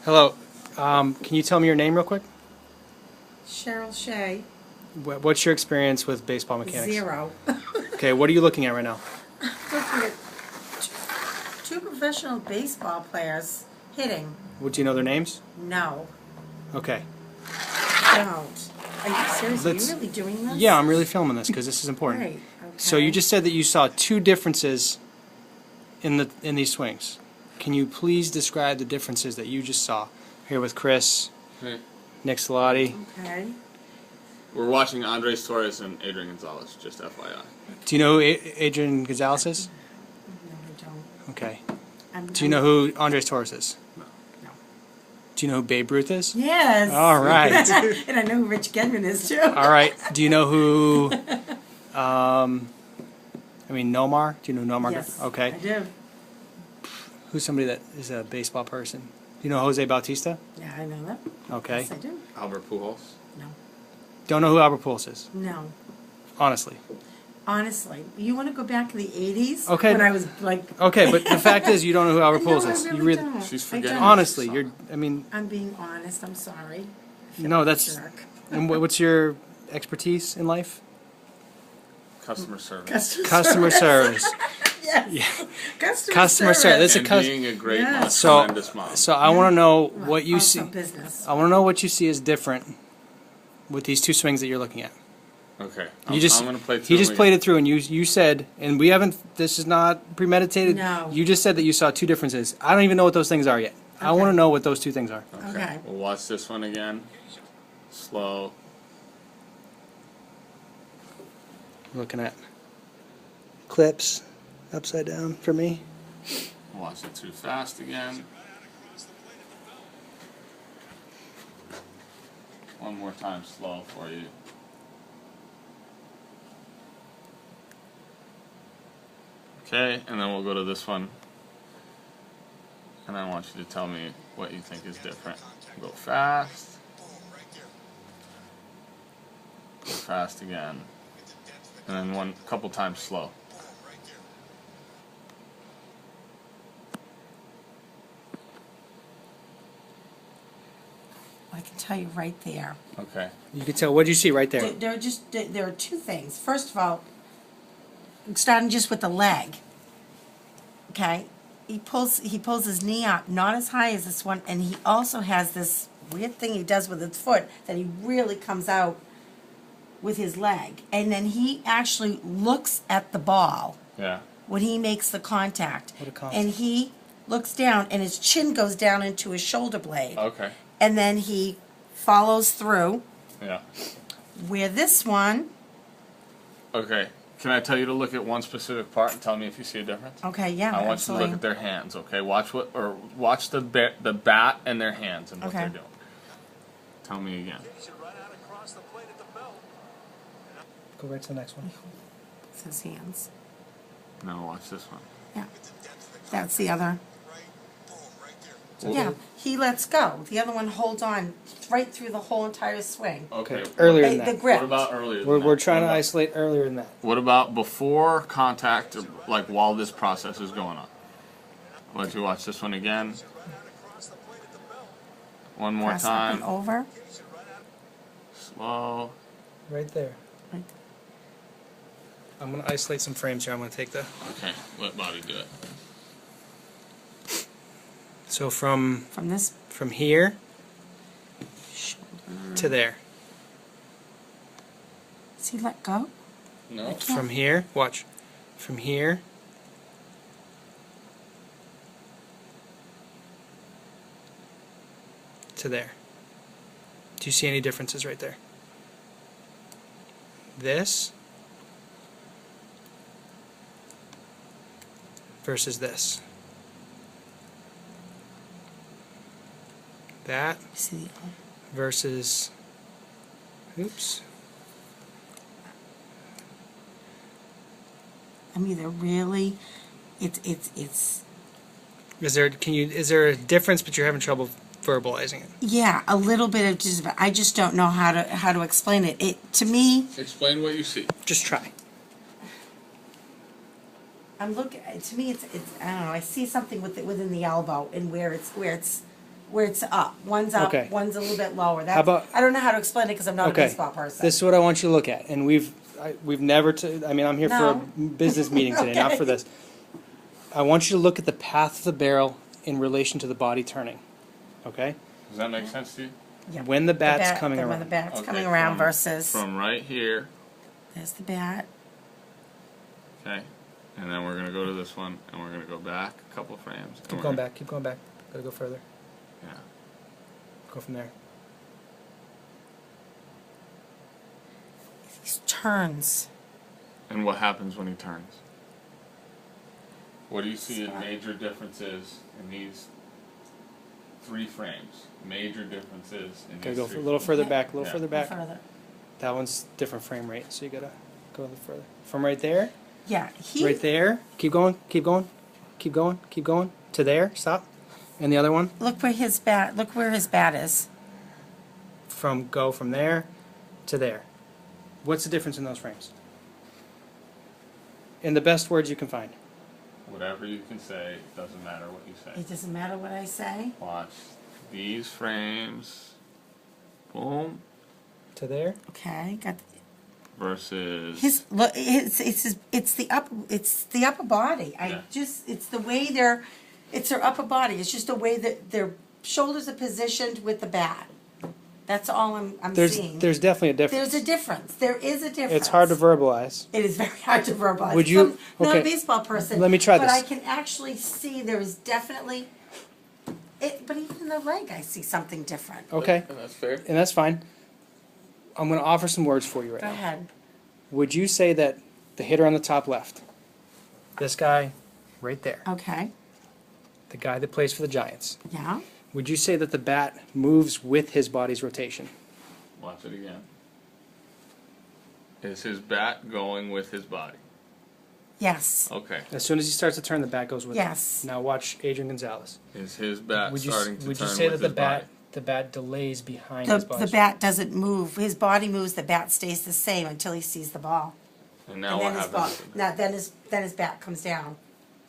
Hello. Can you tell me your name real quick? Cheryl Shea. What's your experience with baseball mechanics? 0. Okay, what are you looking at right now? Looking at two professional baseball players hitting. Do you know their names? No, Okay. don't. Are you serious? Are Let's- you really doing this? Yeah, I'm really filming this because this is important. Great. Okay. So you just said that you saw two differences in these swings. Can you please describe the differences that you just saw here with Chris, Hey, Nick Salati? Okay. we're watching Andres Torres and Adrian Gonzalez, just FYI. Do you know who Adrian Gonzalez is? No, I don't. Okay. I'm, Do you know who Andres Torres is? No. No. Do you know who Babe Ruth is? Yes. All right. And I know who Rich Gedman is too. All right. Do you know who? Nomar. Do you know Nomar? Yes. Okay. I do. Who's somebody that is a baseball person? Do you know Jose Bautista? Yeah, I know that. Okay. Yes, I do. Albert Pujols. No. Don't know who Albert Pujols is. No. Honestly. Honestly, you want to go back to the 80s? Okay. When I was like. Okay, but the fact is, you don't know who Albert No, Pujols I is. really don't. She's I forgetting. don't. Honestly, you're. I mean, I'm being honest. I'm sorry. I feel no, like a that's. jerk. And what's your expertise in life? Customer service. Customer service. Yes. Yeah. Customer service. That's a And being a great Yeah. mom, So, tremendous mom. so I want to know Well, what you also see. business. I want to know what you see as different with these two swings that you're looking at. Okay. You just I'm gonna play he just played it through, and you said, and we haven't. This is not premeditated. No. You just said that you saw two differences. I don't even know what those things are yet. I Okay. want to know what those two things are. Okay. Okay. We'll watch this one again. Slow. Looking at clips upside down for me. Watch it too fast again. One more time slow for you. Okay, and then we'll go to this one. And I want you to tell me what you think is different. Go fast. Go fast again. And then one couple times slow. I can tell you right there. Okay. You can tell. What did you see right there? There are two things. First of all, starting just with the leg. Okay, he pulls his knee up, not as high as this one, and he also has this weird thing he does with his foot that he really comes out with his leg, and then he actually looks at the ball Yeah. when he makes the contact, What a concept. and he looks down, and his chin goes down into his shoulder blade, Okay. and then he follows through. Yeah. Where this one, Okay. Can I tell you to look at one specific part and tell me if you see a difference? okay, yeah, I want absolutely. you to look at their hands. Okay. Watch the bat and their hands and what Okay. they're doing. Tell me again. Go right to the next one. It's his hands. Now watch this one. Yeah, that's the other. Well, Yeah, he lets go. The other one holds on right through the whole entire swing. Okay. Earlier The than that. grip. What about earlier? than We're that? trying to What about- isolate earlier than that. What about before contact, or like while this process is going on? I'll let you watch this one again. One more Press up and time. over. Slow. Right there. Right. I'm gonna isolate some frames here. I'm gonna take the. Okay. Let Bobby do it. So from From this here shoulder. to there. Does he let go? No. can't. From here, watch. From here to there. Do you see any differences right there? This versus this. That You see, versus, oops, I mean, they're really, it's. is there a difference, but you're having trouble verbalizing it? Yeah, a little bit of just. I just don't know how to explain it. It to me, Explain what you see. Just try. I'm looking. To me, it's. I don't know. I see something within the elbow and where it's where it's up. One's up, Okay. one's a little bit lower. How about- I don't know how to explain it because I'm not a Okay, baseball person. this is what I want you to look at, and we've never. I mean, I'm here for a No. business meeting today, not Okay. for this. I want you to look at the path of the barrel in relation to the body turning. Okay, Does that make sense to you? Yeah. when the bat's bat, coming when around. the bat's Okay, coming around from- versus From right here, there's the bat. okay? And then we're going to go to this one, and we're going to go back a couple frames. and Keep we're going gonna- back. Keep going back. Gotta go further. Yeah. Go from there. These turns. And what happens when he turns? What do you see as Start. major differences in these 3 frames? Major differences in Gotta these go 3 a little further Okay. back. A little Yeah. further back. Further. That one's different frame rate, so you gotta go a little further. From right there, Yeah, he. right there. Keep going. Keep going. Keep going. Keep going. To there. Stop. And the other one. Look where his bat. Look where his bat is. Go from there to there. What's the difference in those frames? In the best words you can find. Whatever you can say, it doesn't matter what you say. It doesn't matter what I say. Watch these frames. Boom. To there. Okay, got Versus. his look. It's the upper body. Yeah. It's the way it's their upper body. It's just the way that their shoulders are positioned with the bat. That's all I'm seeing. There's definitely a difference. There's a difference. There is a difference. It's hard to verbalize. It is very hard to verbalize. Would you- I'm not okay, a baseball person. let me try but this. I can actually see there is definitely. But even in the leg, I see something different. Okay, And that's fair. and that's fine. I'm going to offer some words for you right Go now. ahead. Would you say that the hitter on the top left, this guy right there, Okay. the guy that plays for the Giants, Yeah. would you say that the bat moves with his body's rotation? Watch it again. Is his bat going with his body? Yes. Okay. As soon as he starts to turn, the bat goes with Yes. him. Now watch Adrian Gonzalez. Is his bat Would you starting to would you turn say with that his body? the bat delays behind The his body? bat doesn't move. His body moves. The bat stays the same until he sees the ball. And now and what then his happens? ball. Now then his bat comes down.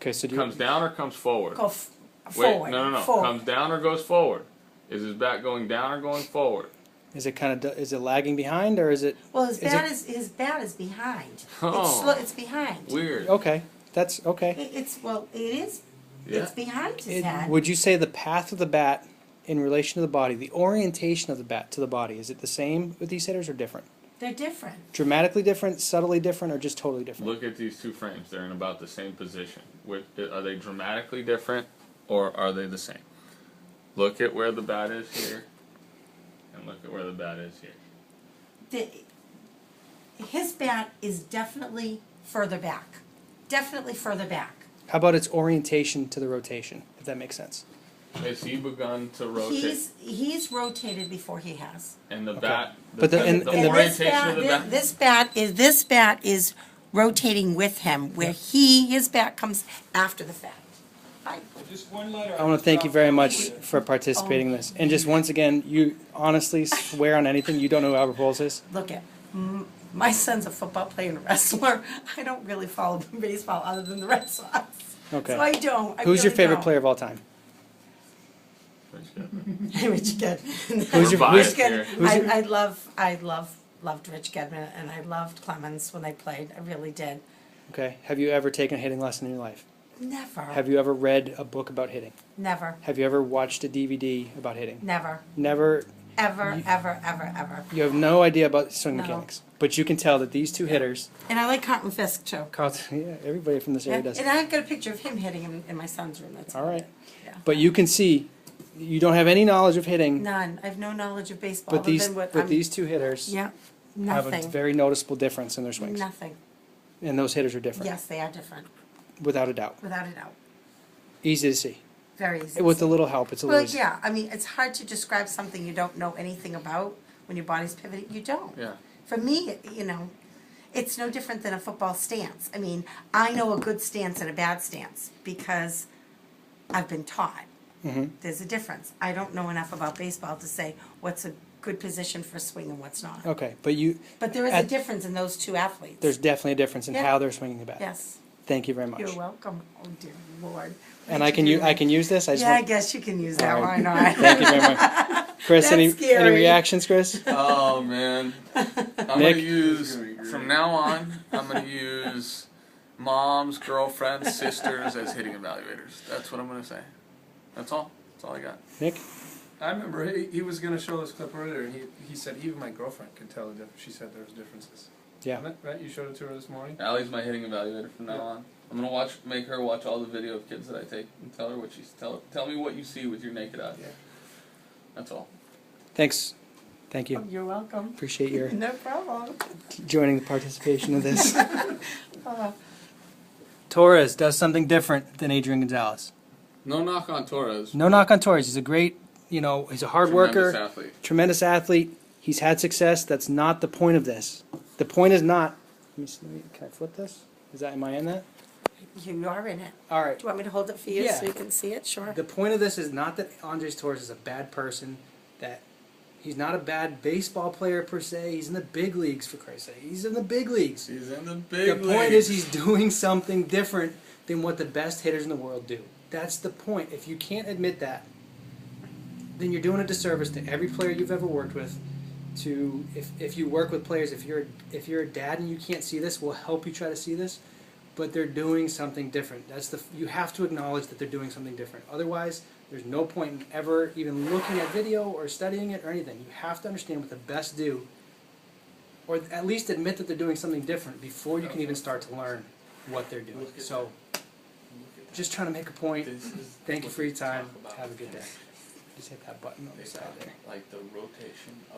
Okay, so do you, Comes down or comes forward? Go Wait, forward. no. Forward. Comes down or goes forward? Is his bat going down or going forward? is it kind of is it lagging behind or is it Well, his is bat it- his bat is behind. Oh. It's behind. Weird. okay? That's okay. It is. Yeah. It's behind his head. Would you say the path of the bat in relation to the body, the orientation of the bat to the body, is it the same with these hitters or different? They're different. Dramatically different, subtly different, or just totally different? Look at these 2 frames. They're in about the same position. Are they dramatically different or are they the same? Look at where the bat is here and look at where the bat is here. His bat is definitely further back. Definitely further back. How about its orientation to the rotation, if that makes sense? Has he begun to rotate? He's rotated before he has. And the bat, But the- and- the and the- orientation of the bat. This bat is rotating with him, where his bat comes after the fact. Right. Just one letter. I want to thank you very much for participating in this. And just once again, you honestly swear on anything, you don't know who Albert Pujols is? Look at my son's a football player and a wrestler. I don't really follow baseball other than the Red Sox. Okay. So I don't. Who's your favorite player of all time? Rich Gedman. Who's your- We're biased Rich here. Gedman. I loved Rich Gedman, and I loved Clemens when they played. I really did. Okay. Have you ever taken a hitting lesson in your life? Never. Have you ever read a book about hitting? Never. Have you ever watched a DVD about hitting? Never. Never. Ever. Ever. You have no idea about swing No. mechanics. But you can tell that these 2 hitters, And I like Carlton Fisk too. Carlton, yeah, everybody from this area does. And I've got a picture of him hitting in my son's room. That's All right. Yeah. But you can see, you don't have any knowledge of hitting, None. I have no knowledge of baseball but other these than what but I'm. these 2 hitters Yeah. have a Nothing. very noticeable difference in their swings. Nothing. And those hitters are different, Yes, they are different, without a doubt. without a doubt. Easy to see. Very easy. With a little help, it's a Well, little easy. yeah. I mean, it's hard to describe something you don't know anything about when your body's pivoting. You don't. Yeah. For me, it's no different than a football stance. I mean, I know a good stance and a bad stance because I've been taught. Mm-hmm. There's a difference. I don't know enough about baseball to say what's a good position for swing and what's not. Okay, but you, But there is a At- difference in those 2 athletes. there's definitely a difference in Yeah. how they're swinging the bat. Yes. Thank you very much. You're welcome. Oh, dear Lord. And I can use this. I just Yeah, I want, guess you can use that. All Why right. not? Thank you very much, Chris. That's Any scary. reactions, Chris? Oh man, I'm gonna Nick? use from now on. I'm gonna use moms, girlfriends, sisters as hitting evaluators. That's what I'm gonna say. That's all. That's all I got. Nick? I remember he was going to show this clip earlier, and he said even my girlfriend could tell the difference. She said there was differences. Yeah. Isn't it, right? You showed it to her this morning? Allie's my hitting evaluator from now on. I'm gonna make her watch all the video of kids that I take and tell her what tell me what you see with your naked eye. Yeah. That's all. Thanks. Thank you. You're welcome. Appreciate your No problem. joining the participation of this. Uh, Torres does something different than Adrian Gonzalez. No knock on Torres. No knock on Torres. He's a great, he's a hard Tremendous worker, athlete. tremendous athlete. He's had success. That's not the point of this. The point is not. Let me see, can I flip this? Am I in that? You are in it. All right. Do you want me to hold it for you Yeah. so you can see it? Sure. The point of this is not that Andres Torres is a bad person, that he's not a bad baseball player per se. He's in the big leagues, for Christ's sake. He's in the big leagues. He's in the The big point leagues. is he's doing something different than what the best hitters in the world do. That's the point. If you can't admit that, then you're doing a disservice to every player you've ever worked with. If you work with players, if you're a dad and you can't see this, we'll help you try to see this. But they're doing something different. You have to acknowledge that they're doing something different. Otherwise, there's no point in ever even looking at video or studying it or anything. You have to understand what the best do, or at least admit that they're doing something different before you can even start to learn what they're doing. So, just trying to make a point. Thank you for your time. Have a good day. Just hit that button on the side there. Like the rotation